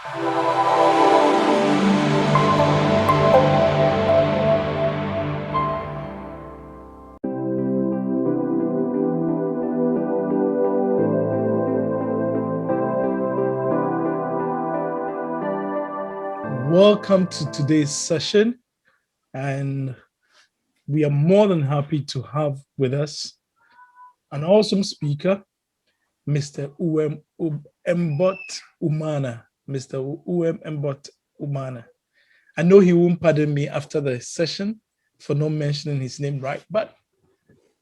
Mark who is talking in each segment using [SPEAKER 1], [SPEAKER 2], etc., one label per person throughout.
[SPEAKER 1] Welcome to today's session, and we are more than happy to have with us an awesome speaker, Mr. Mbot Umana. Mr. Mbot Umana. I know he won't pardon me after the session for not mentioning his name right, but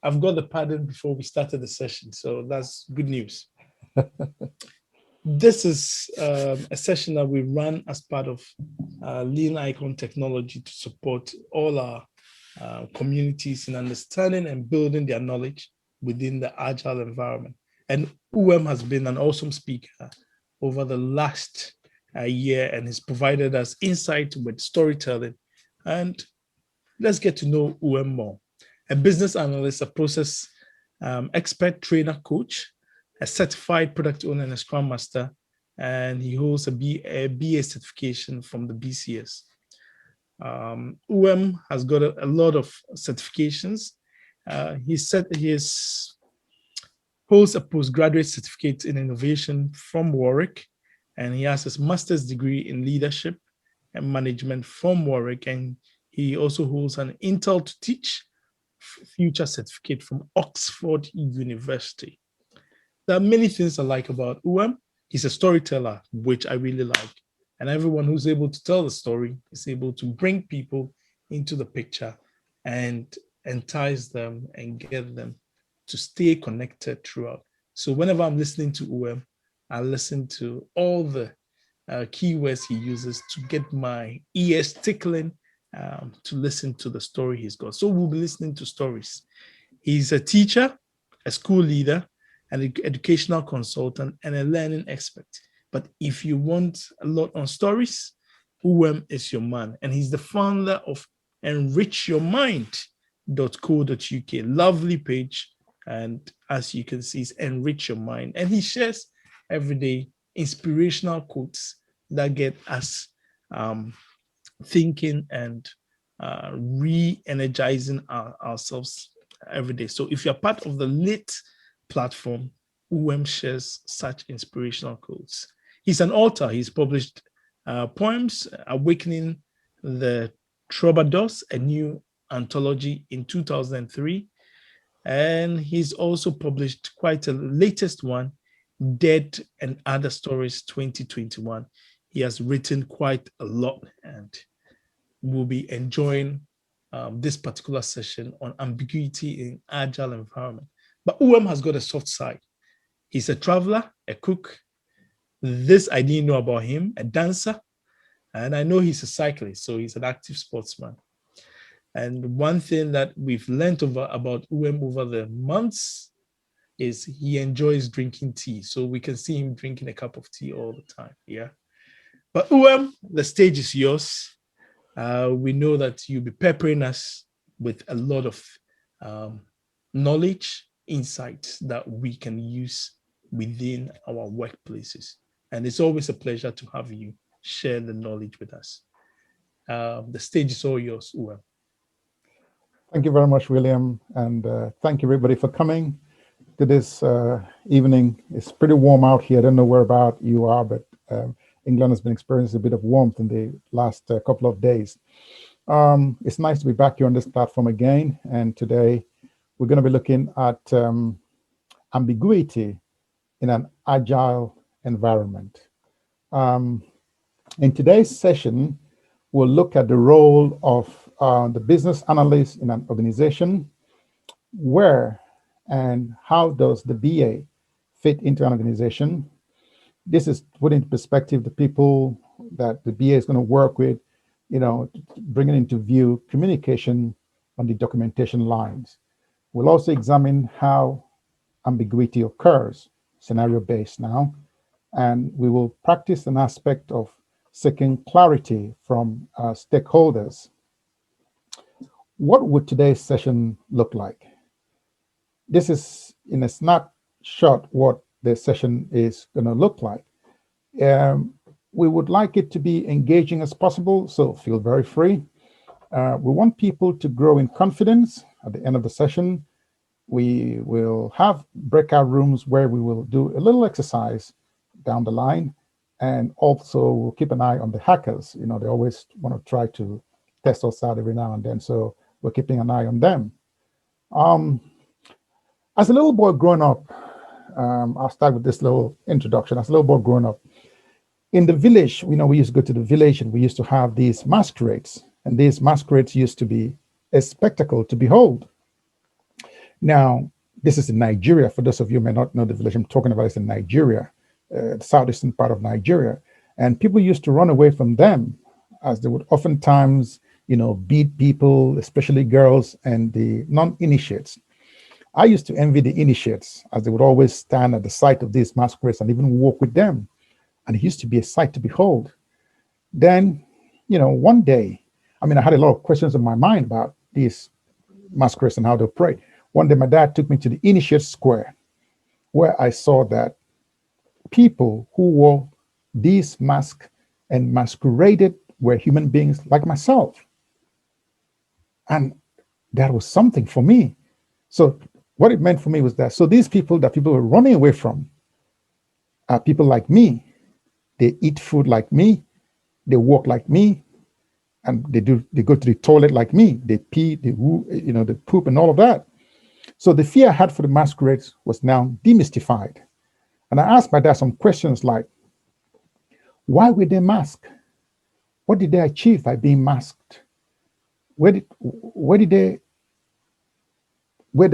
[SPEAKER 1] I've got the pardon before we started the session, so that's good news. This is a session that we run as part of Lean Icon technology to support all our communities in understanding and building their knowledge within the Agile environment. And has been an awesome speaker over the last year and has provided us insight with storytelling. And let's get to know more. A business analyst, a process expert, trainer, coach, a certified product owner and a Scrum Master, and he holds a BA certification from the BCS. Has got a lot of certifications. He holds a postgraduate certificate in innovation from Warwick, and he has his master's degree in leadership and management from Warwick, and he also holds an Intel to Teach future certificate from Oxford University. There are many things I like about He's a storyteller, which I really like. And everyone who's able to tell the story is able to bring people into the picture and entice them and get them to stay connected throughout. So whenever I'm listening to I listen to all the keywords he uses to get my ears tickling to listen to the story he's got. So we'll be listening to stories. He's a teacher, a school leader, an educational consultant, and a learning expert. But if you want a lot on stories, is your man. And he's the founder of enrichyourmind.co.uk. Lovely page. And as you can see, it's Enrich Your Mind. And he shares everyday inspirational quotes that get us thinking and re-energizing ourselves every day. So if you're part of the Lit platform, shares such inspirational quotes. He's an author. He's published poems, Awakening the Troubadours, a new anthology in 2003. And he's also published quite a latest one, Dead and Other Stories 2021. He has written quite a lot, and we'll be enjoying this particular session on ambiguity in agile environment. But has got a soft side. He's a traveler, a cook. This I didn't know about him, a dancer. And I know he's a cyclist, so he's an active sportsman. And one thing that we've learned about over the months is he enjoys drinking tea. So we can see him drinking a cup of tea all the time. Yeah. But the stage is yours. We know that you'll be peppering us with a lot of knowledge, insights that we can use within our workplaces. And it's always a pleasure to have you share the knowledge with us. The stage is all yours,
[SPEAKER 2] Thank you very much, William. And thank you, everybody, for coming to this evening. It's pretty warm out here. I don't know where about you are, but England has been experiencing a bit of warmth in the last couple of days. It's nice to be back here on this platform again. And today we're going to be looking at ambiguity in an agile environment. In today's session, we'll look at the role of the business analyst in an organization. Where and how does the BA fit into an organization? This is put into perspective the people that the BA is going to work with, bringing into view communication on the documentation lines. We'll also examine how ambiguity occurs, scenario-based now, and we will practice an aspect of seeking clarity from stakeholders. What would today's session look like? This is, in a snapshot, what the session is going to look like. We would like it to be engaging as possible, so feel very free. We want people to grow in confidence. At the end of the session, we will have breakout rooms where we will do a little exercise down the line. And also we'll keep an eye on the hackers. You know, they always want to try to test us out every now and then. So we're keeping an eye on them. As a little boy growing up, I'll start with this little introduction. As a little boy growing up, in the village, you know, we used to go to the village and we used to have these masquerades. And these masquerades used to be a spectacle to behold. Now, this is in Nigeria. For those of you who may not know the village I'm talking about, is in Nigeria, the southeastern part of Nigeria. And people used to run away from them, as they would oftentimes, you know, beat people, especially girls and the non-initiates. I used to envy the initiates, as they would always stand at the sight of these masquerades and even walk with them. And it used to be a sight to behold. Then, you know, one day, I mean, I had a lot of questions in my mind about these masquerades and how they operate. One day, my dad took me to the Initiate Square, where I saw that people who wore these masks and masqueraded were human beings like myself. And that was something for me. So what it meant for me was that, so these people that people were running away from are people like me. They eat food like me, they walk like me, and they go to the toilet like me. They pee, they woo, you know, they poop and all of that. So the fear I had for the masquerades was now demystified. And I asked my dad some questions like, why were they masked? What did they achieve by being masked? Where the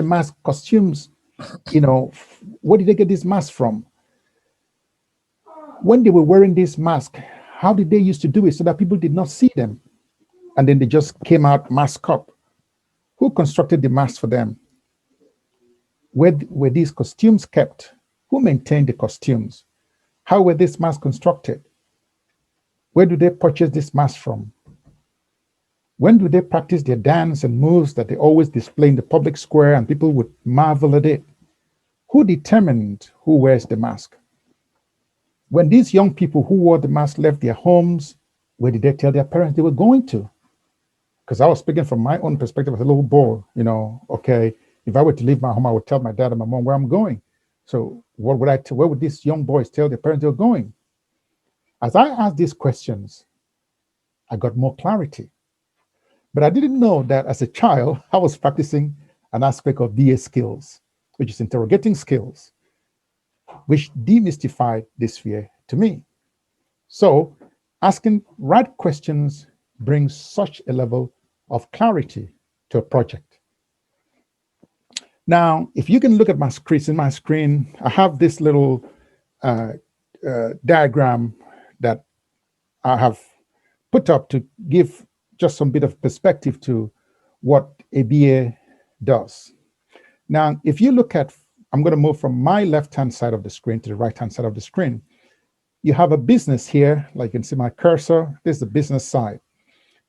[SPEAKER 2] mask costumes, you know, where did they get these masks from? When they were wearing this mask, how did they used to do it so that people did not see them? And then they just came out masked up. Who constructed the mask for them? Where were these costumes kept? Who maintained the costumes? How were these masks constructed? Where do they purchase this mask from? When do they practice their dance and moves that they always display in the public square and people would marvel at it? Who determined who wears the mask? When these young people who wore the mask left their homes, where did they tell their parents they were going to? Because I was speaking from my own perspective as a little boy, you know, okay, if I were to leave my home, I would tell my dad and my mom where I'm going. So what would I tell, where would these young boys tell their parents they're going? As I asked these questions, I got more clarity. But I didn't know that as a child, I was practicing an aspect of BA skills, which is interrogating skills, which demystified this fear to me. So asking right questions brings such a level of clarity to a project. Now, if you can look at my screen, in my screen, I have this little diagram that I have put up to give just some bit of perspective to what a BA does. Now, if you look at, I'm going to move from my left-hand side of the screen to the right-hand side of the screen. You have a business here, like you can see my cursor. This is the business side.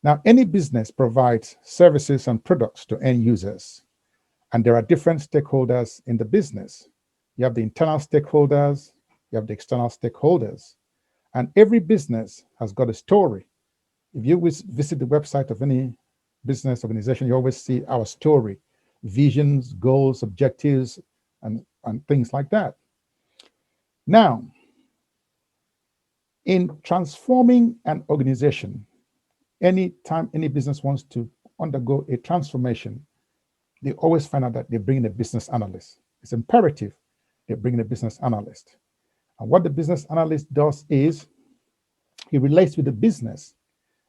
[SPEAKER 2] Now, any business provides services and products to end users. And there are different stakeholders in the business. You have the internal stakeholders, you have the external stakeholders. And every business has got a story. If you visit the website of any business organization, you always see our story, visions, goals, objectives, and things like that. Now, in transforming an organization, anytime any business wants to undergo a transformation, they always find out that they bring in a business analyst. It's imperative they bring in a business analyst. And what the business analyst does is he relates with the business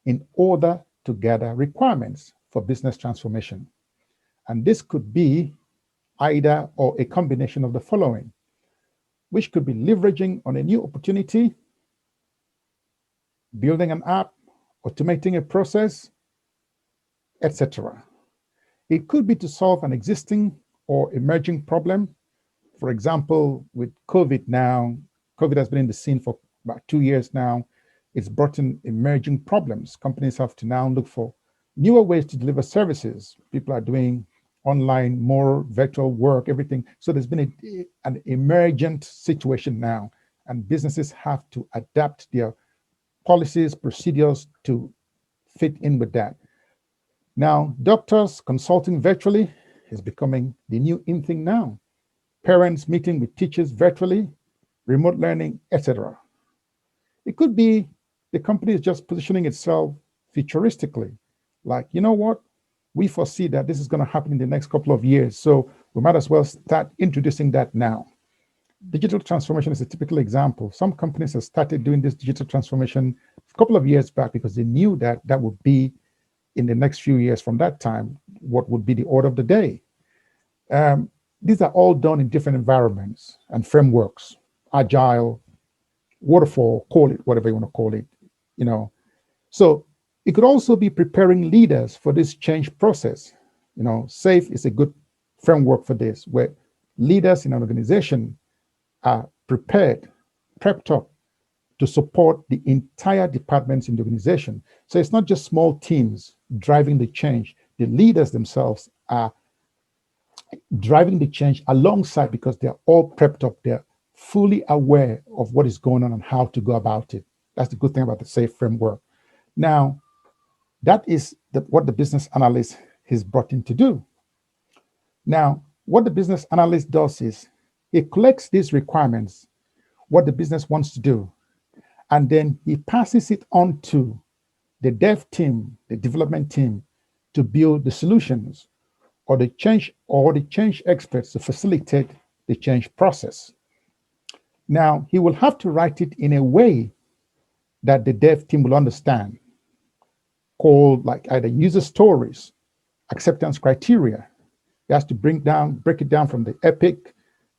[SPEAKER 2] in order to gather requirements for business transformation. And this could be either or a combination of the following, which could be leveraging on a new opportunity, building an app, automating a process, etc. It could be to solve an existing or emerging problem. For example, with COVID now, COVID has been in the scene for about 2 years now. It's brought in emerging problems. Companies have to now look for newer ways to deliver services. People are doing online, more virtual work, everything. So there's been an emergent situation now, and businesses have to adapt their policies, procedures to fit in with that. Now, doctors consulting virtually is becoming the new in thing now. Parents meeting with teachers virtually, remote learning, etc. It could be the company is just positioning itself futuristically. Like, you know what? We foresee that this is going to happen in the next couple of years. So we might as well start introducing that now. Digital transformation is a typical example. Some companies have started doing this digital transformation a couple of years back because they knew that that would be in the next few years from that time, what would be the order of the day. These are all done in different environments and frameworks, Agile, waterfall, call it whatever you want to call it, you know. So it could also be preparing leaders for this change process. You know, SAFe is a good framework for this, where leaders in an organization are prepared, prepped up to support the entire departments in the organization. So it's not just small teams driving the change. The leaders themselves are driving the change alongside because they're all prepped up. They're fully aware of what is going on and how to go about it. That's the good thing about the SAFe framework. Now, that is what the business analyst is brought in to do. Now, what the business analyst does is he collects these requirements, what the business wants to do, and then he passes it on to the dev team, the development team, to build the solutions or the change experts to facilitate the change process. Now, he will have to write it in a way that the dev team will understand, called like either user stories, acceptance criteria. He has to break it down from the epic,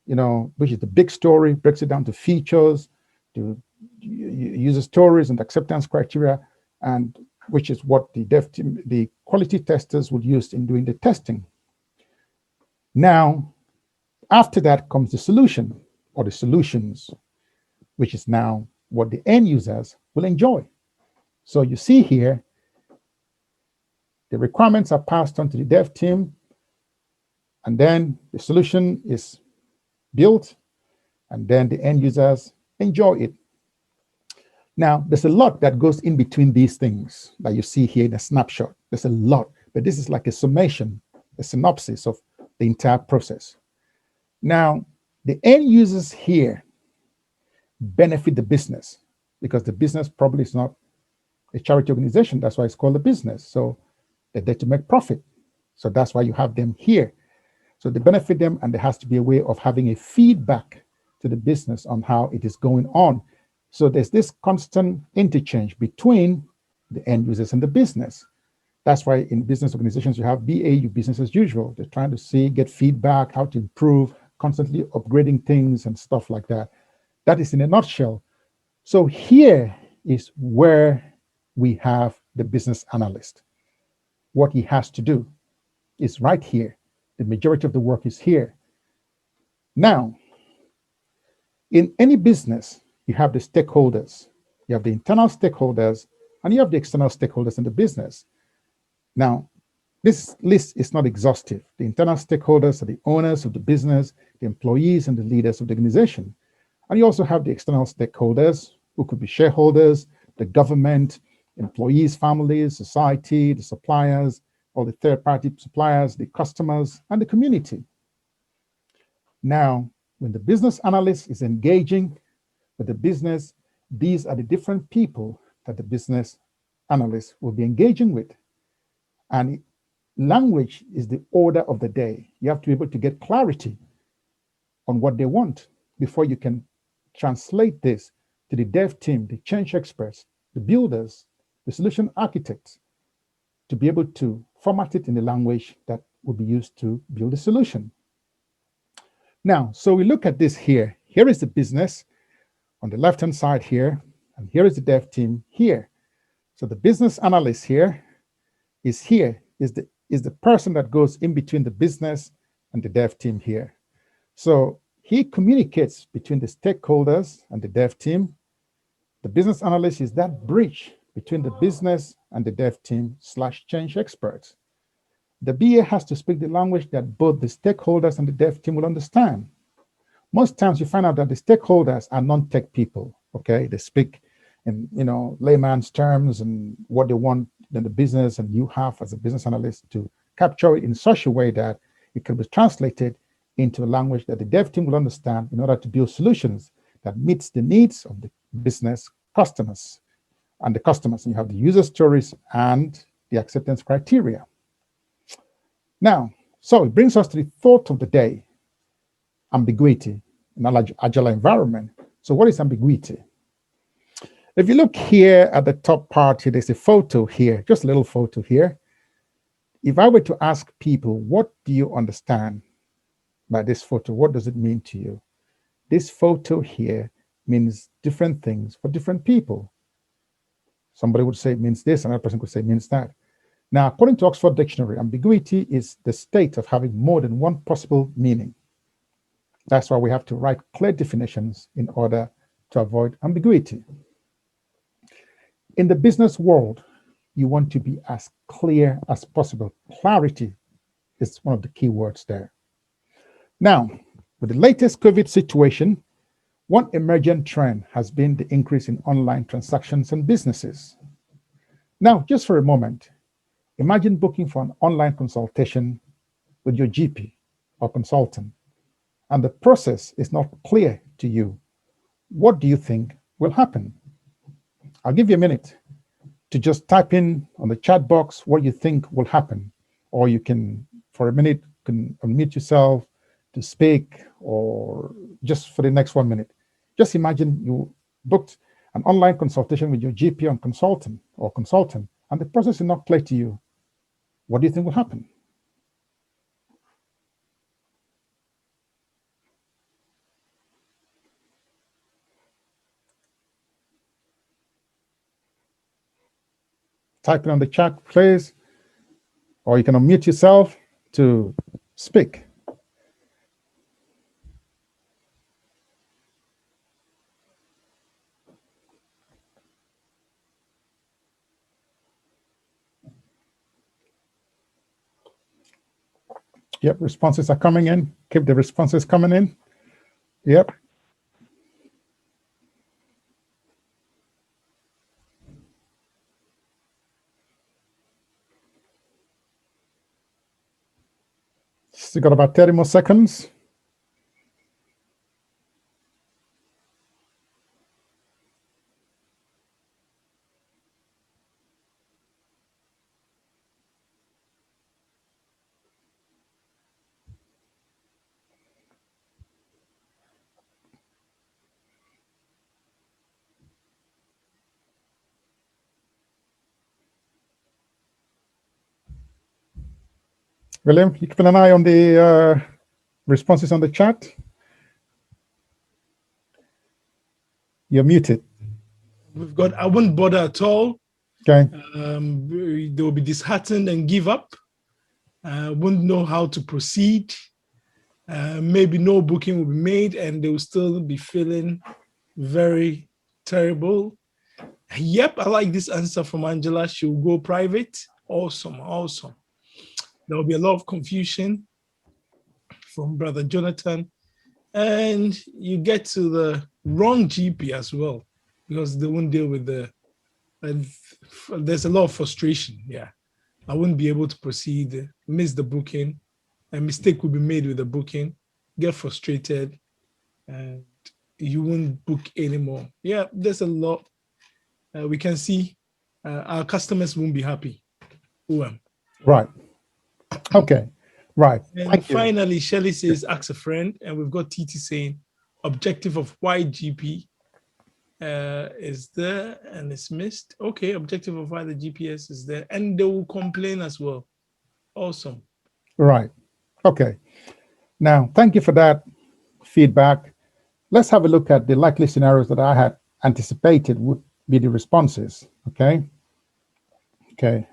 [SPEAKER 2] you know, which is the big story, breaks it down to features, to user stories and acceptance criteria, and which is what the dev team, the quality testers would use in doing the testing. Now, after that comes the solution or the solutions, which is now what the end users will enjoy. So you see here, the requirements are passed on to the dev team, and then the solution is built, and then the end users enjoy it. Now, there's a lot that goes in between these things that you see here in a snapshot. There's a lot, but this is like a summation, a synopsis of the entire process. Now, the end users here benefit the business because the business probably is not a charity organization. That's why it's called a business. So they're there to make profit. So that's why you have them here. So they benefit them, and there has to be a way of having a feedback to the business on how it is going on. So there's this constant interchange between the end users and the business. That's why in business organizations, you have BAU, business as usual. They're trying to get feedback, how to improve, constantly upgrading things and stuff like that. That is in a nutshell. So here is where we have the business analyst. What he has to do is right here. The majority of the work is here. Now, in any business, you have the stakeholders. You have the internal stakeholders, and you have the external stakeholders in the business. Now, this list is not exhaustive. The internal stakeholders are the owners of the business, the employees, and the leaders of the organization. And you also have the external stakeholders, who could be shareholders, the government, employees, families, society, the suppliers, all the third-party suppliers, the customers, and the community. Now, when the business analyst is engaging with the business, these are the different people that the business analyst will be engaging with. And language is the order of the day. You have to be able to get clarity on what they want before you can translate this to the dev team, the change experts, the builders, the solution architects, to be able to format it in the language that will be used to build a solution. Now, so we look at this here. Here is the business on the left-hand side here, and here is the dev team here. So the business analyst is the person that goes in between the business and the dev team here. So he communicates between the stakeholders and the dev team. The business analyst is that bridge between the business and the dev team / change experts. The BA has to speak the language that both the stakeholders and the dev team will understand. Most times you find out that the stakeholders are non-tech people, okay? They speak in layman's terms and what they want in the business, and you have as a business analyst to capture it in such a way that it can be translated into a language that the dev team will understand in order to build solutions that meets the needs of the business customers and the customers. And you have the user stories and the acceptance criteria. Now, so it brings us to the thought of the day: ambiguity in an agile environment. So what is ambiguity? If you look here at the top part here, there's a photo here, just a little photo here. If I were to ask people, what do you understand by this photo? What does it mean to you? This photo here means different things for different people. Somebody would say it means this, another person could say it means that. Now, according to Oxford Dictionary, ambiguity is the state of having more than one possible meaning. That's why we have to write clear definitions in order to avoid ambiguity. In the business world, you want to be as clear as possible. Clarity is one of the key words there. Now, with the latest COVID situation, one emergent trend has been the increase in online transactions and businesses. Now, just for a moment, imagine booking for an online consultation with your GP or consultant, and the process is not clear to you. What do you think will happen? I'll give you a minute to just type in on the chat box what you think will happen, or you can, for a minute, can unmute yourself to speak, or just for the next 1 minute. Just imagine you booked an online consultation with your GP or consultant, and the process is not clear to you. What do you think will happen? Type it on the chat, please, or you can unmute yourself to speak. Yep, responses are coming in. Keep the responses coming in. Yep. Still got about 30 more seconds. William, you keeping an eye on the responses on the chat? You're muted.
[SPEAKER 1] We've got, I wouldn't bother at all.
[SPEAKER 2] Okay.
[SPEAKER 1] They will be disheartened and give up. Wouldn't know how to proceed. Maybe no booking will be made, and they will still be feeling very terrible. Yep, I like this answer from Angela. She'll go private. Awesome, awesome. There will be a lot of confusion from Brother Jonathan. And you get to the wrong GP as well, because they won't deal with the, there's a lot of frustration. Yeah, I wouldn't be able to proceed, miss the booking, a mistake will be made with the booking, get frustrated, and you won't book anymore. Yeah, there's a lot. We can see our customers won't be happy.
[SPEAKER 2] Right. Okay. Right.
[SPEAKER 1] And finally, Shelley says, ask a friend. And we've got TT saying, objective of why GP is there and it's missed. Okay, objective of why the GPS is there. And they will complain as well. Awesome.
[SPEAKER 2] Right. Okay. Now, thank you for that feedback. Let's have a look at the likely scenarios that I had anticipated would be the responses. Okay. Okay.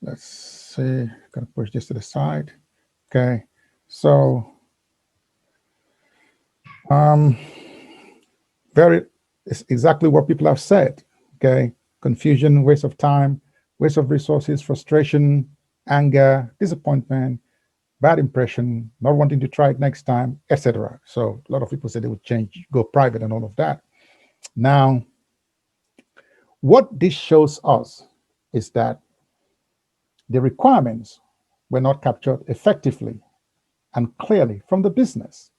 [SPEAKER 2] Let's see. Gotta push this to the side. Okay. So, it's exactly what people have said. Okay. Confusion, waste of time, waste of resources, frustration, anger, disappointment, bad impression, not wanting to try it next time, etc. So a lot of people said they would change, go private and all of that. Now, What this shows us is that the requirements were not captured effectively and clearly from the business.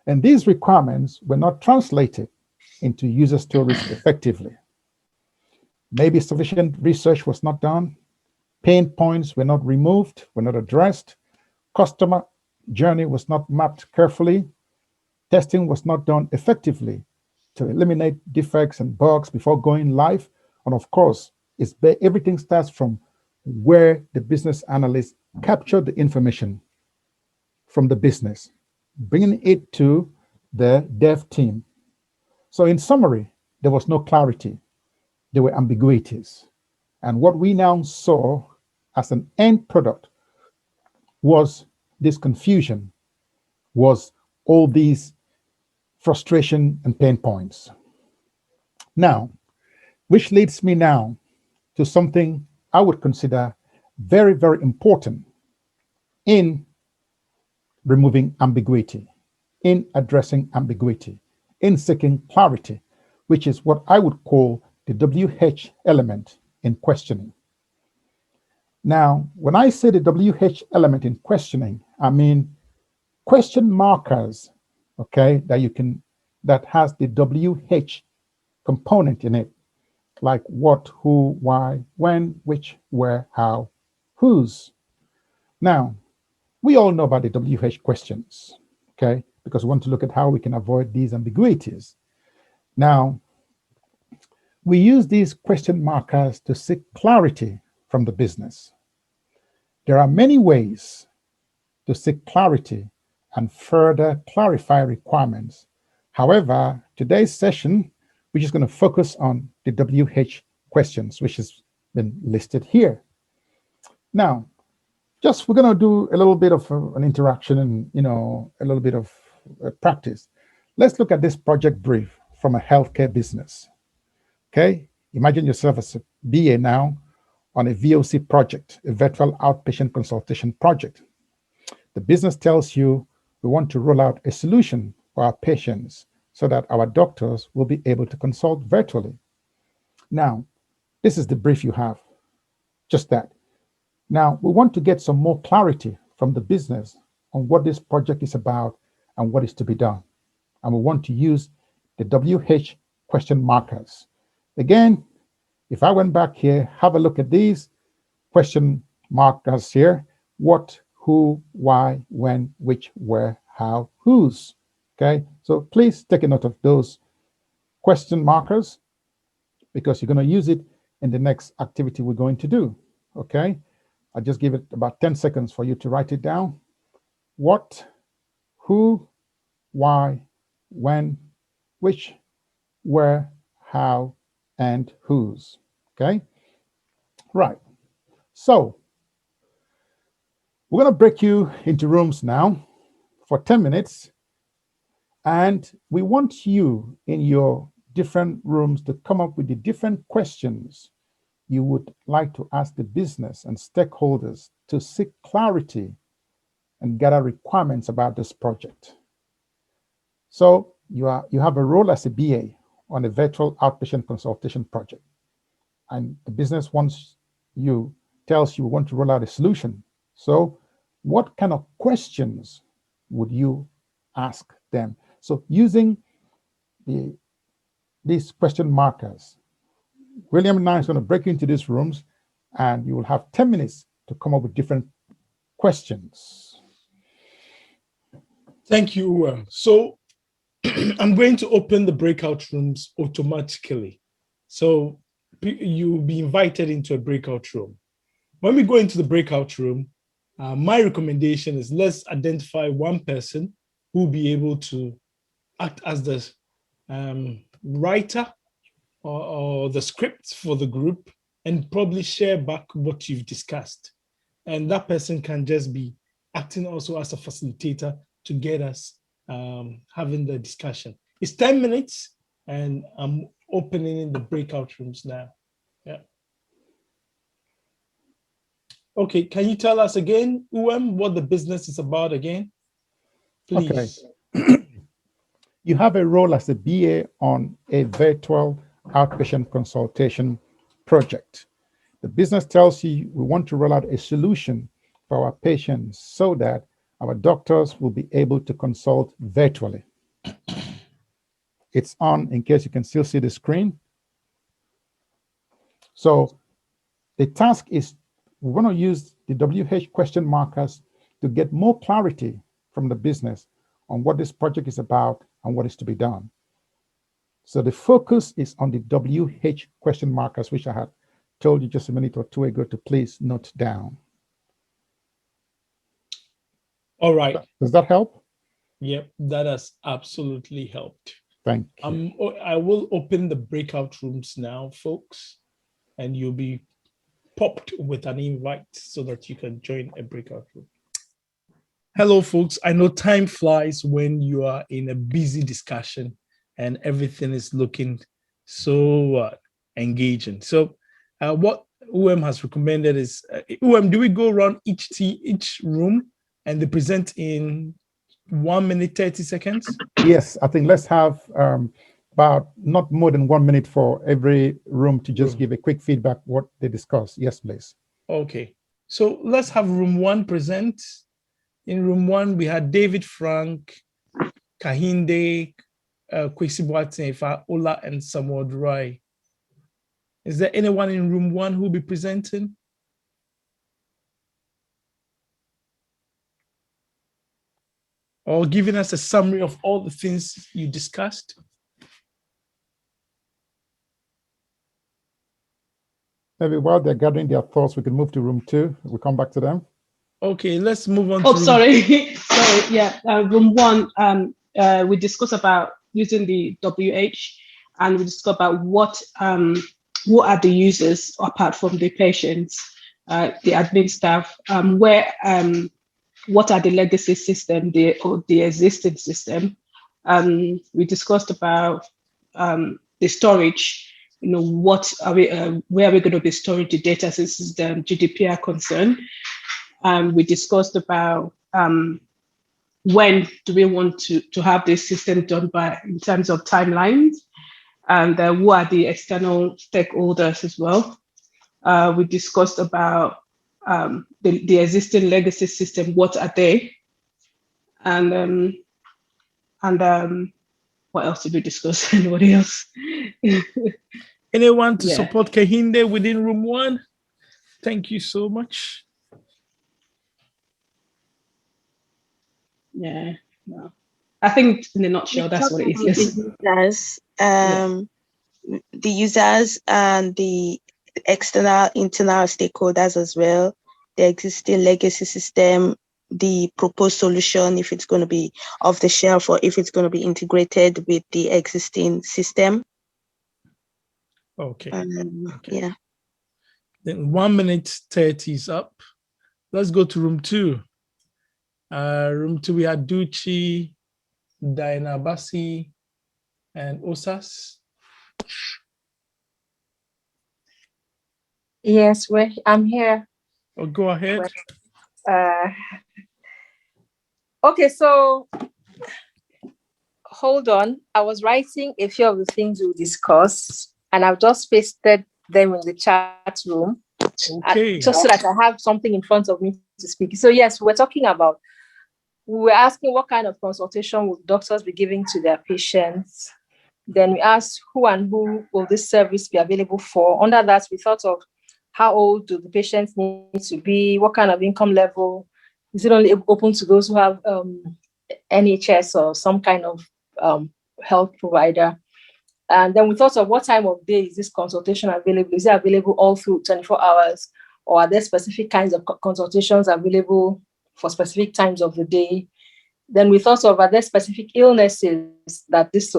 [SPEAKER 2] And these requirements were not translated into user stories effectively. Maybe sufficient research was not done, pain points were not removed, were not addressed, customer journey was not mapped carefully, testing was not done effectively to eliminate defects and bugs before going live. And of course, everything starts from where the business analyst captured the information from the business, bringing it to the dev team. So in summary, there was no clarity. There were ambiguities. And what we now saw as an end product was this confusion, was all these frustration and pain points. Now, which leads me now to something I would consider very, very important in removing ambiguity, in addressing ambiguity, in seeking clarity, which is what I would call the WH element in questioning. Now, when I say the WH element in questioning, I mean question markers, okay, that has the WH component in it, like what, who, why, when, which, where, how, whose. Now, we all know about the WH questions, okay, because we want to look at how we can avoid these ambiguities. Now, we use these question markers to seek clarity from the business. There are many ways to seek clarity and further clarify requirements. However, today's session, we're just going to focus on the WH questions, which has been listed here. Now, we're going to do a little bit of an interaction and, a little bit of practice. Let's look at this project brief from a healthcare business. Okay, imagine yourself as a BA now on a VOC project, a virtual outpatient consultation project. The business tells you we want to roll out a solution for our patients so that our doctors will be able to consult virtually. Now, this is the brief you have, just that. Now, we want to get some more clarity from the business on what this project is about and what is to be done. And we want to use the WH question markers. Again, if I went back here, have a look at these question markers here: what, who, why, when, which, where, how, whose. Okay, so please take a note of those question markers because you're going to use it in the next activity we're going to do. Okay, I'll just give it about 10 seconds for you to write it down. What, who, why, when, which, where, how, and whose. Okay, right. So we're going to break you into rooms now for 10 minutes. And we want you in your different rooms to come up with the different questions you would like to ask the business and stakeholders to seek clarity and gather requirements about this project. So you have a role as a BA on a virtual outpatient consultation project. And the business tells you we want to roll out a solution. So what kind of questions would you ask them? So using these question markers, William and I is going to break into these rooms and you will have 10 minutes to come up with different questions.
[SPEAKER 1] Thank you. So I'm going to open the breakout rooms automatically. So you'll be invited into a breakout room. When we go into the breakout room, my recommendation is let's identify one person who will be able to act as the writer or the script for the group and probably share back what you've discussed. And that person can just be acting also as a facilitator to get us having the discussion. It's 10 minutes and I'm opening the breakout rooms now. Yeah. Okay, can you tell us again, what the business is about again? Please.
[SPEAKER 2] Okay. You have a role as a BA on a virtual outpatient consultation project. The business tells you we want to roll out a solution for our patients so that our doctors will be able to consult virtually. It's on in case you can still see the screen. So the task is we want to use the WH question markers to get more clarity from the business on what this project is about and what is to be done. So the focus is on the WH question markers, which I had told you just a minute or two ago to please note down.
[SPEAKER 1] All right.
[SPEAKER 2] Does that help?
[SPEAKER 1] Yep, that has absolutely helped.
[SPEAKER 2] Thank you.
[SPEAKER 1] I will open the breakout rooms now, folks, and you'll be popped with an invite so that you can join a breakout room. Hello, folks. I know time flies when you are in a busy discussion and everything is looking so engaging. So what UM has recommended is, UM, do we go around each room and they present in 1 minute, 30 seconds?
[SPEAKER 2] Yes, I think let's have about not more than 1 minute for every room to just give a quick feedback what they discuss. Yes, please. Okay.
[SPEAKER 1] So let's have room 1 present. In room 1, we had David Frank, Kahinde, Kwesi Boateng, Ola, and Samuel Durai. Is there anyone in room 1 who will be presenting? Or giving us a summary of all the things you discussed?
[SPEAKER 2] Maybe while they're gathering their thoughts, we can move to room 2. We'll come back to them.
[SPEAKER 1] Okay, let's move on.
[SPEAKER 3] Oh, sorry. Sorry, yeah. Room 1, we discussed about using the WH, and we discussed about what are the users apart from the patients, the admin staff, what are the legacy system, the existing system. We discussed about the storage. You know, what are we? Where are we going to be storing the data since the GDPR concern? We discussed about when do we want to have this system done by in terms of timelines, and who are the external stakeholders as well. We discussed about the existing legacy system, what are they? And what else did we discuss? Anybody else?
[SPEAKER 1] Anyone to support Kahinde within room 1? Thank you so much.
[SPEAKER 3] Yeah, no. I think in a nutshell, that's what it is.
[SPEAKER 4] Yes. The users and the external, internal stakeholders as well, the existing legacy system, the proposed solution, if it's going to be off the shelf or if it's going to be integrated with the existing system.
[SPEAKER 1] Okay.
[SPEAKER 4] Yeah.
[SPEAKER 1] Then 1 minute 30 is up. Let's go to room 2. Room 2, we had Duchi, Diana Bassi, and Osas.
[SPEAKER 5] Yes, I'm here.
[SPEAKER 1] Oh, go ahead.
[SPEAKER 5] Okay, so hold on. I was writing a few of the things we'll discuss, and I've just pasted them in the chat room.
[SPEAKER 1] Okay.
[SPEAKER 5] Just so that I have something in front of me to speak. So yes, we were asking what kind of consultation would doctors be giving to their patients. Then we asked who and who will this service be available for. Under that, we thought of how old do the patients need to be, what kind of income level, is it only open to those who have NHS or some kind of health provider. And then we thought of what time of day is this consultation available? Is it available all through 24 hours? Or are there specific kinds of consultations available for specific times of the day? Then we thought of, are there specific illnesses that this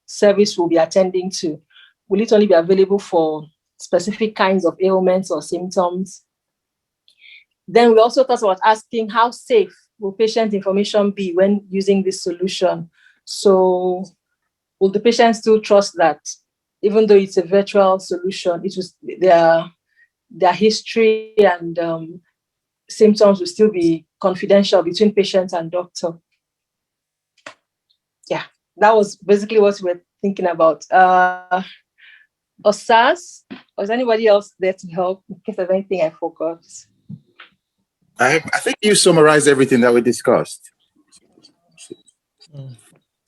[SPEAKER 5] service will be attending to? Will it only be available for specific kinds of ailments or symptoms? Then we also thought about asking how safe will patient information be when using this solution? So will the patient still trust that even though it's a virtual solution, it was their history and symptoms will still be confidential between patient and doctor? Yeah, that was basically what we were thinking about. or SaaS? Or is anybody else there to help in case there's anything I forgot?
[SPEAKER 6] I think you summarized everything that we discussed.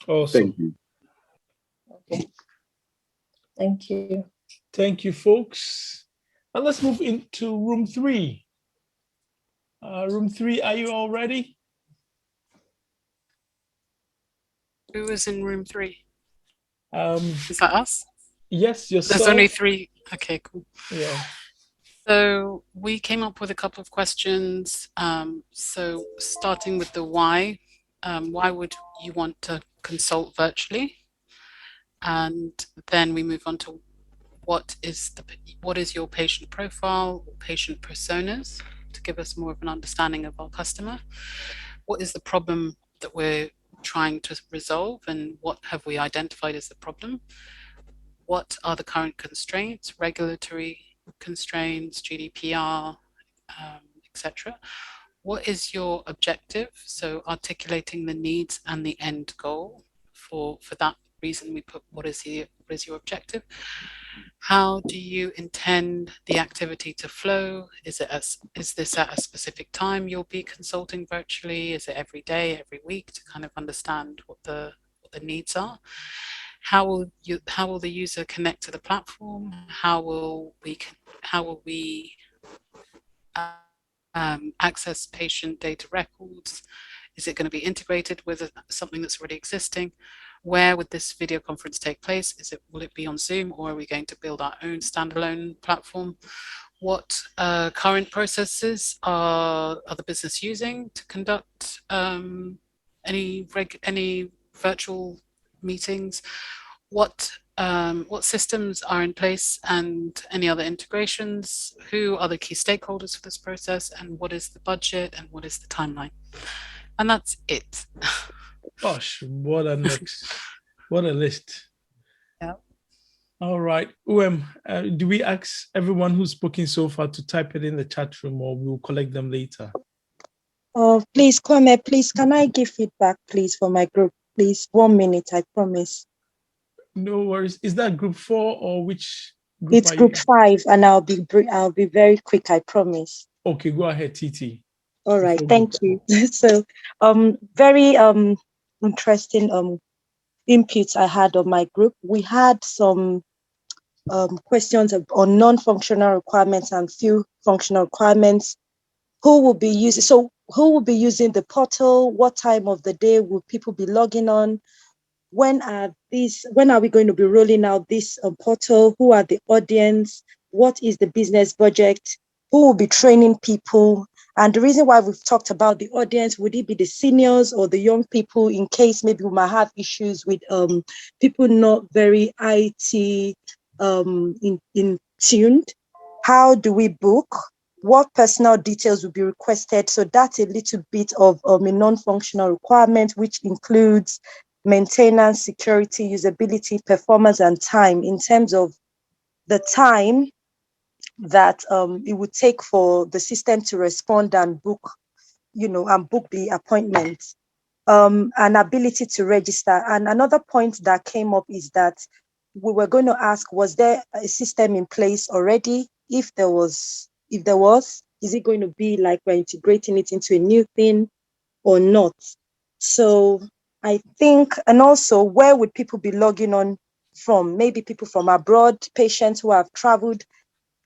[SPEAKER 1] Awesome.
[SPEAKER 6] Thank you.
[SPEAKER 5] Okay. Thank you.
[SPEAKER 1] Thank you, folks. And let's move into room 3. Room 3, are you all ready?
[SPEAKER 7] Who was in room 3?
[SPEAKER 1] Is
[SPEAKER 7] that us?
[SPEAKER 1] Yes, yourself.
[SPEAKER 7] There's only 3. Okay, cool.
[SPEAKER 1] Yeah.
[SPEAKER 7] So we came up with a couple of questions. So starting with the why would you want to consult virtually? And then we move on to what is your patient profile or patient personas to give us more of an understanding of our customer? What is the problem that we're trying to resolve, and what have we identified as the problem? What are the current constraints, regulatory constraints, GDPR, etc.? What is your objective? So articulating the needs and the end goal. For that reason, we put what is your objective? How do you intend the activity to flow? Is this at a specific time you'll be consulting virtually? Is it every day, every week, to kind of understand what the needs are? How will the user connect to the platform? How will we access patient data records? Is it going to be integrated with something that's already existing? Where would this video conference take place? Will it be on Zoom, or are we going to build our own standalone platform? What current processes are the business using to conduct any virtual meetings? What systems are in place, and any other integrations? Who are the key stakeholders for this process, and what is the budget, and what is the timeline? And that's it.
[SPEAKER 1] Gosh, what a mix. What a list.
[SPEAKER 7] Yeah.
[SPEAKER 1] All right. Do we ask everyone who's spoken so far to type it in the chat room, or we'll collect them later?
[SPEAKER 4] Oh, please, Kwame, please, can I give feedback, please, for my group? Please, 1 minute, I promise.
[SPEAKER 1] No worries. Is that group 4 or which group?
[SPEAKER 4] It's group 5, and I'll be very quick, I promise.
[SPEAKER 1] Okay, go ahead, TT.
[SPEAKER 4] All right, thank you. So, very interesting inputs I had on my group. We had some questions on non-functional requirements and few functional requirements. Who will be using the portal? What time of the day will people be logging on? When are we going to be rolling out this portal? Who are the audience? What is the business budget? Who will be training people? And the reason why we've talked about the audience, would it be the seniors or the young people, in case maybe we might have issues with people not very IT in tuned? How do we book? What personal details will be requested? So that's a little bit of a non-functional requirement, which includes maintenance, security, usability, performance, and time. In terms of the time that it would take for the system to respond and book, book the appointment, and ability to register. And another point that came up is that we were going to ask, was there a system in place already? If there was, is it going to be like we're integrating it into a new thing or not? So I think, and also, where would people be logging on from? Maybe people from abroad, patients who have traveled,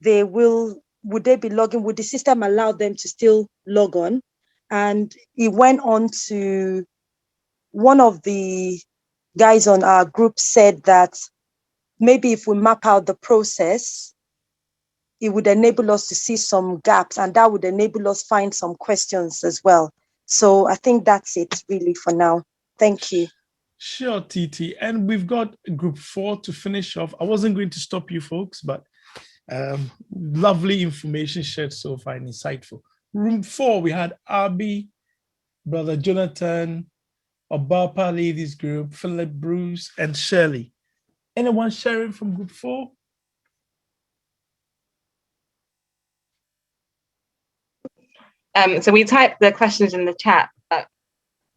[SPEAKER 4] would they be logging? Would the system allow them to still log on? And it went on to, one of the guys on our group said that maybe if we map out the process, it would enable us to see some gaps, and that would enable us find some questions as well. So I think that's it really for now. Thank you.
[SPEAKER 1] Sure, TT. And we've got group 4 to finish off. I wasn't going to stop you folks, but lovely information shared so far and insightful. Room 4, we had Abby, Brother Jonathan, Obapa Ladies Group, Philip, Bruce, and Shirley. Anyone sharing from group 4?
[SPEAKER 8] So we typed the questions in the chat, but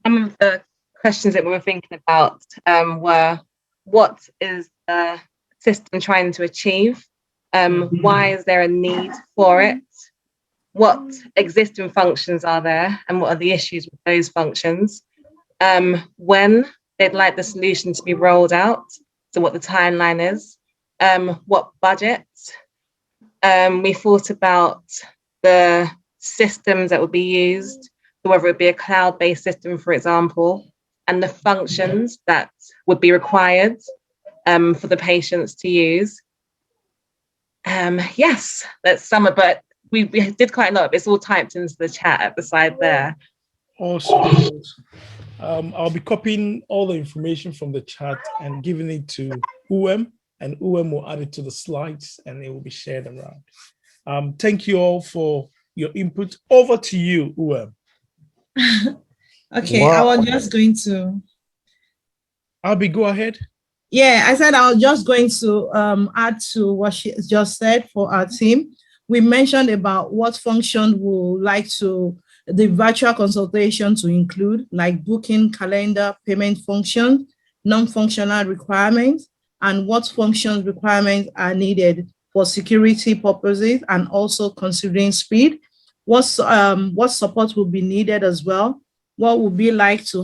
[SPEAKER 8] some of the questions that we were thinking about were, what is the system trying to achieve? Why is there a need for it? What existing functions are there and what are the issues with those functions? When they'd like the solution to be rolled out, so what the timeline is, what budget. We thought about the systems that would be used, whether it be a cloud-based system, for example, and the functions that would be required for the patients to use. Yes, that's summer, but we did quite a lot. It's all typed into the chat at the side there.
[SPEAKER 1] Awesome. I'll be copying all the information from the chat and giving it to UM, and UM will add it to the slides and it will be shared around. Thank you all for your input. Over to you, UM.
[SPEAKER 9] Okay,
[SPEAKER 2] Wow.
[SPEAKER 9] I was just going to.
[SPEAKER 1] Abby, go ahead.
[SPEAKER 9] Yeah, I said I was just going to add to what she just said for our team. We mentioned about what function we would like to the virtual consultation to include, like booking, calendar, payment function, non-functional requirements, and what functions requirements are needed for security purposes, and also considering speed. What support will be needed as well. What would like to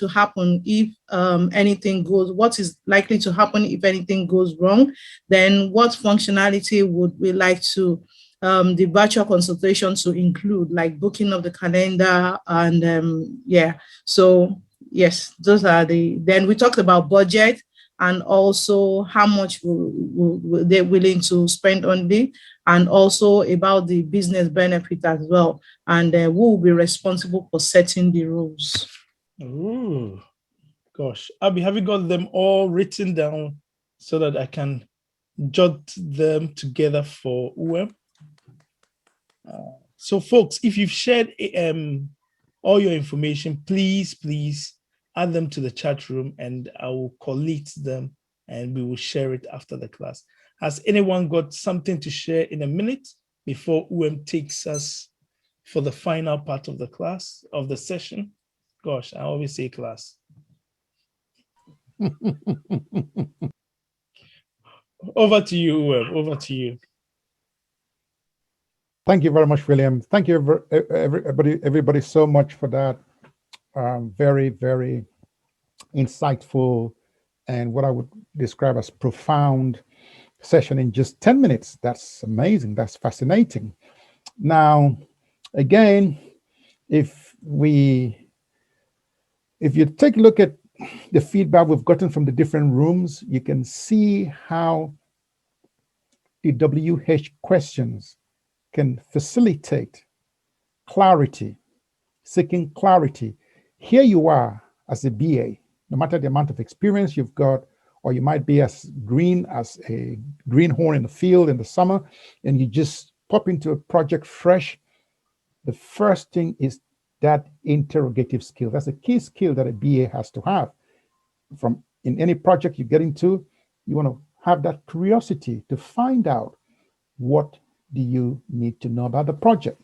[SPEAKER 9] happen if anything goes, what is likely to happen if anything goes wrong, then what functionality would we like to the virtual consultation to include, like booking of the calendar, and yeah, so yes, those are then we talked about budget and also how much they're willing to spend on it, and also about the business benefit as well, and who will be responsible for setting the rules.
[SPEAKER 1] Ooh, gosh. Abby, have you got them all written down so that I can jot them together for UM? So folks, if you've shared all your information, please add them to the chat room and I will collate them and we will share it after the class. Has anyone got something to share in a minute before UM takes us for the final part of the class, of the session? Gosh, I always say class. Over to you, UM, over to you.
[SPEAKER 2] Thank you very much, William. Thank you, everybody so much for that very, very insightful and what I would describe as profound session in just 10 minutes. That's amazing. That's fascinating. Now, again, if you take a look at the feedback we've gotten from the different rooms, you can see how the WH questions can facilitate clarity, seeking clarity. Here you are as a BA, no matter the amount of experience you've got, or you might be as green as a greenhorn in the field in the summer, and you just pop into a project fresh. The first thing is that interrogative skill. That's a key skill that a BA has to have. In any project you get into, you want to have that curiosity to find out what do you need to know about the project.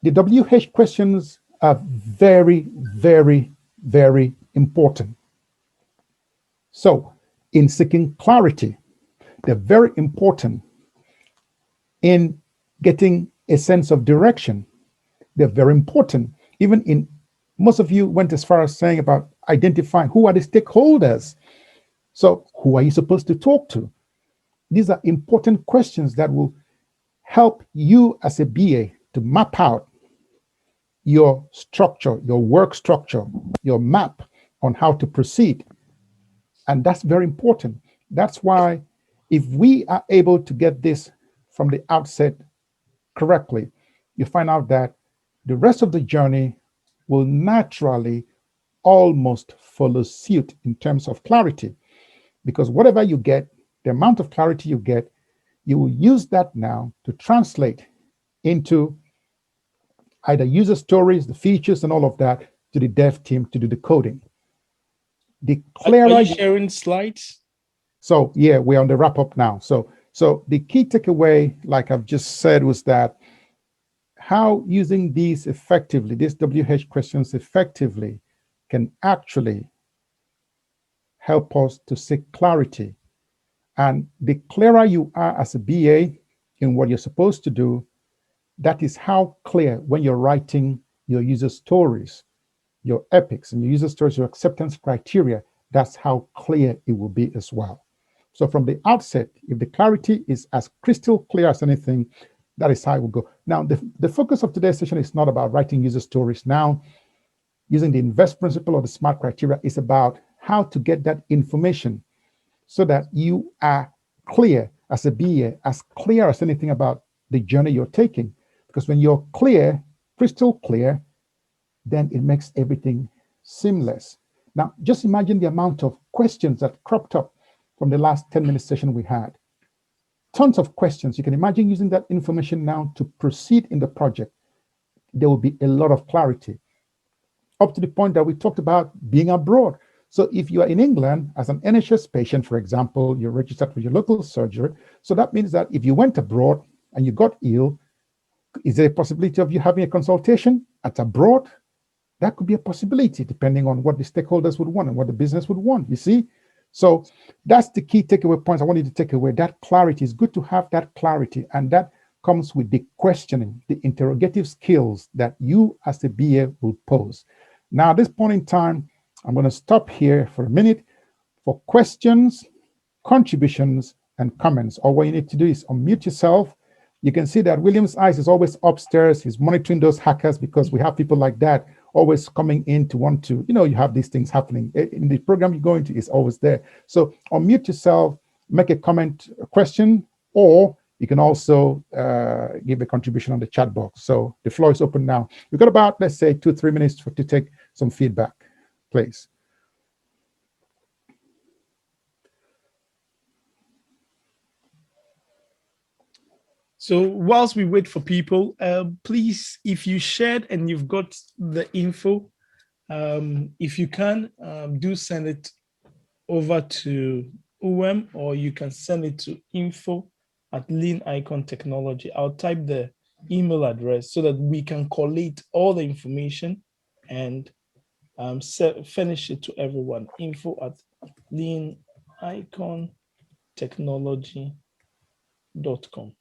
[SPEAKER 2] The WH questions are very, very, very important. So in seeking clarity, they're very important in getting a sense of direction. They're very important. Even in, most of you went as far as saying about identifying who are the stakeholders. So who are you supposed to talk to? These are important questions that will help you as a BA to map out your structure, your work structure, your map on how to proceed. And that's very important. That's why if we are able to get this from the outset correctly, you find out that the rest of the journey will naturally almost follow suit in terms of clarity. Because whatever you get, the amount of clarity you get, you will use that now to translate into either user stories, the features and all of that to the dev team to do the coding. The clearer
[SPEAKER 1] Are you sharing slides?
[SPEAKER 2] So yeah, we're on the wrap up now. So the key takeaway, like I've just said, was that how using these effectively, these WH questions effectively, can actually help us to seek clarity And the clearer you are as a BA in what you're supposed to do, that is how clear when you're writing your user stories, your epics and your user stories, your acceptance criteria, that's how clear it will be as well. So from the outset, if the clarity is as crystal clear as anything, that is how it will go. Now, the focus of today's session is not about writing user stories. Now, using the INVEST principle or the SMART criteria is about how to get that information so that you are clear as a BA, as clear as anything about the journey you're taking. Because when you're clear, crystal clear, then it makes everything seamless. Now, just imagine the amount of questions that cropped up from the last 10-minute session we had. Tons of questions. You can imagine using that information now to proceed in the project. There will be a lot of clarity. Up to the point that we talked about being abroad. So if you are in England as an NHS patient, for example, you're registered with your local surgery. So that means that if you went abroad and you got ill, is there a possibility of you having a consultation at abroad? That could be a possibility depending on what the stakeholders would want and what the business would want, you see? So that's the key takeaway points I want you to take away. That clarity is good to have that clarity, and that comes with the questioning, the interrogative skills that you as the BA will pose. Now, at this point in time, I'm going to stop here for a minute for questions, contributions, and comments. All what you need to do is unmute yourself. You can see that William's eyes is always upstairs. He's monitoring those hackers because we have people like that always coming in to want to, you have these things happening. In the program you go into, is always there. So unmute yourself, make a comment, a question, or you can also give a contribution on the chat box. So the floor is open now. We've got about, let's say, 2-3 minutes to take some feedback, please.
[SPEAKER 1] So whilst we wait for people, please, if you shared and you've got the info, if you can, do send it over to UM, or you can send it to info@Lean Icon Technology. I'll type the email address so that we can collate all the information and finish it to everyone. info@leanicontechnology.com.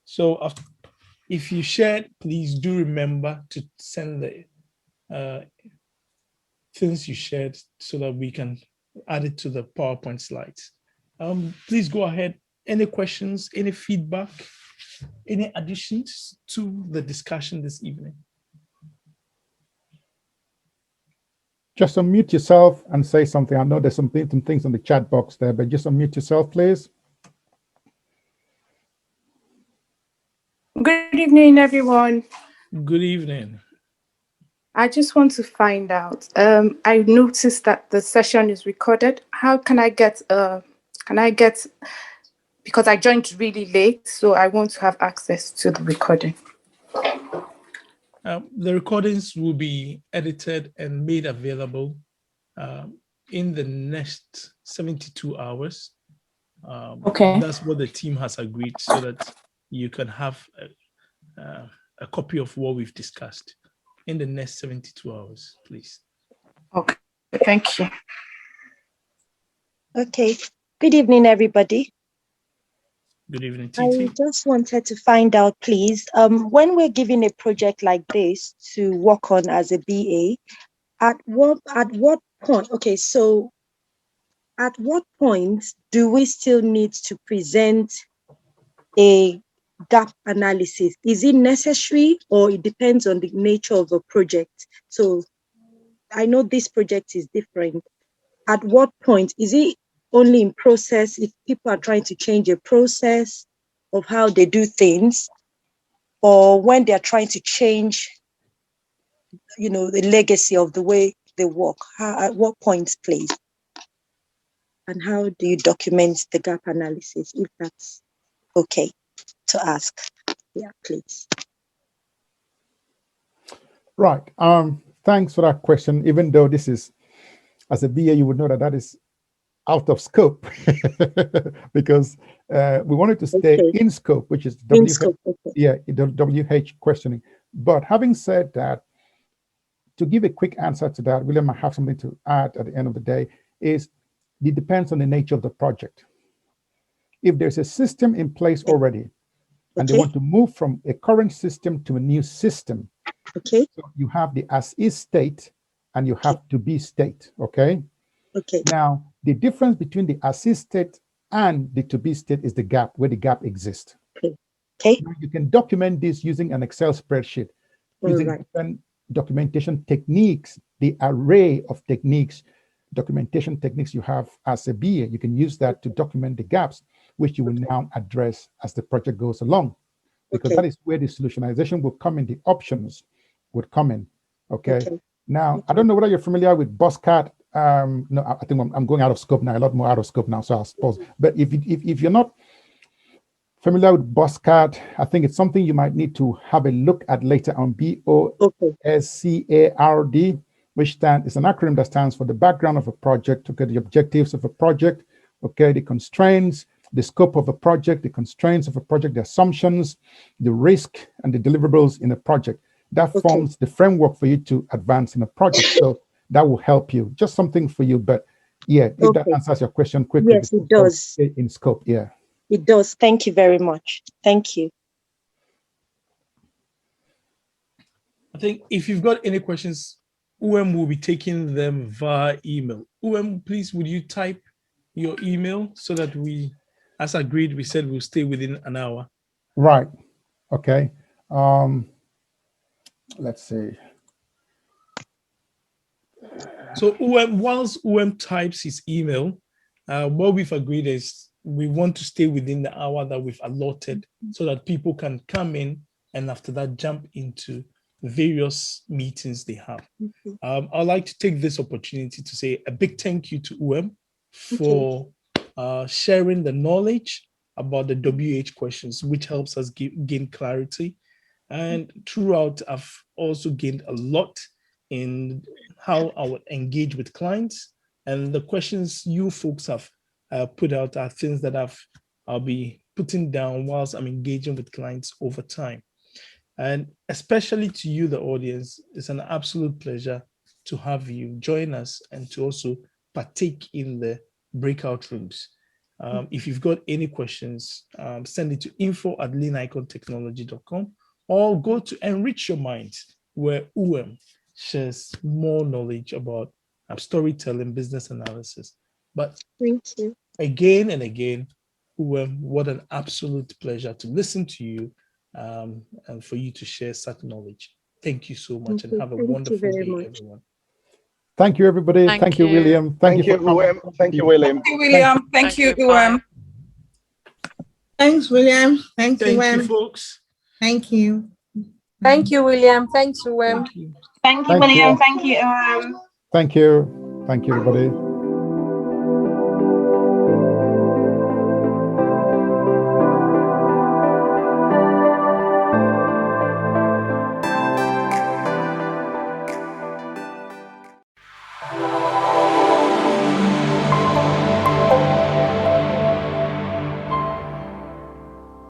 [SPEAKER 1] So if you shared, please do remember to send the things you shared so that we can add it to the PowerPoint slides. Please go ahead. Any questions, any feedback, any additions to the discussion this evening?
[SPEAKER 2] Just unmute yourself and say something. I know there's some things on the chat box there, but just unmute yourself, please.
[SPEAKER 10] Good evening, everyone.
[SPEAKER 1] Good evening.
[SPEAKER 10] I just want to find out. I noticed that the session is recorded. How can I get, because I joined really late, so I want to have access to the recording.
[SPEAKER 1] The recordings will be edited and made available in the next 72 hours.
[SPEAKER 10] Okay.
[SPEAKER 1] That's what the team has agreed, so that you can have a copy of what we've discussed in the next 72 hours, please.
[SPEAKER 10] Okay, thank you.
[SPEAKER 11] Okay, good evening, everybody.
[SPEAKER 1] Good evening,
[SPEAKER 11] I
[SPEAKER 1] Titi.
[SPEAKER 11] just wanted to find out, please, when we're given a project like this to work on as a BA, at what point, okay, so at what point do we still need to present a gap analysis? Is it necessary, or it depends on the nature of the project? So I know this project is different. At what point is it only in process if people are trying to change a process of how they do things, or when they're trying to change, the legacy of the way they work? At what points, please? And how do you document the gap analysis, if that's okay to ask? Yeah, please.
[SPEAKER 2] Right. Thanks for that question. Even though this is, as a BA, you would know that is out of scope because we wanted to stay in scope, which is the WH questioning. But having said that, to give a quick answer to that, William, I have something to add at the end of the day, is it depends on the nature of the project. if there's a system in place already, and they want to move from a current system to a new system,
[SPEAKER 11] okay,
[SPEAKER 2] so you have the as is state and you have to be state, okay?
[SPEAKER 11] okay,
[SPEAKER 2] Now, the difference between the as is state and the to be state is the gap, where the gap exists.
[SPEAKER 11] okay,
[SPEAKER 2] Now, you can document this using an Excel spreadsheet, using different documentation techniques, the array of techniques, documentation techniques you have as a BA. You can use that to document the gaps, which you will now address as the project goes along, because that is where the solutionization will come in, the options would come in, okay? Now, I don't know whether you're familiar with BuzzCat. No, I think I'm going out of scope now, a lot more out of scope now, so I suppose. But if you're not familiar with BuzzCat, I think it's something you might need to have a look at later on. BOSCARD, which is an acronym that stands for the background of a project, okay, the objectives of a project, okay, the constraints, the scope of a project, the constraints of a project, the assumptions, the risk, and the deliverables in a project. That forms the framework for you to advance in a project. So that will help you. Just something for you. But yeah, if that answers your question quickly.
[SPEAKER 11] Yes, it does.
[SPEAKER 2] In scope, yeah.
[SPEAKER 11] It does. Thank you very much. Thank you.
[SPEAKER 1] I think if you've got any questions, UM will be taking them via email. UM, please, would you type your email so that we, as agreed, we said we'll stay within an hour.
[SPEAKER 2] Right. Okay. Let's see.
[SPEAKER 1] So whilst UM types his email, what we've agreed is we want to stay within the hour that we've allotted so that people can come in and after that jump into various meetings they have. I'd like to take this opportunity to say a big thank you to UM for sharing the knowledge about the WH questions, which helps us gain clarity. And throughout, I've also gained a lot in how I would engage with clients. And the questions you folks have put out are things that I'll be putting down whilst I'm engaging with clients over time. And especially to you, the audience, it's an absolute pleasure to have you join us and to also partake in the breakout rooms. If you've got any questions, send it to info@leanicontechnology.com or go to Enrich Your Mind, where shares more knowledge about storytelling, business analysis. But
[SPEAKER 11] thank you
[SPEAKER 1] again and again, what an absolute pleasure to listen to you and for you to share such knowledge. Thank you so much and have a wonderful day, everyone.
[SPEAKER 2] Thank you, everybody. Thank you, William.
[SPEAKER 12] Thank you, William. Thank you, William.
[SPEAKER 9] Thank you, William. Thank you, UM. Thanks, William. Thank you,
[SPEAKER 1] folks.
[SPEAKER 9] Thank you.
[SPEAKER 5] Thank you, William. Thanks, UM.
[SPEAKER 11] Thank you, William. Thank you,
[SPEAKER 2] Thank you. Thank you, everybody.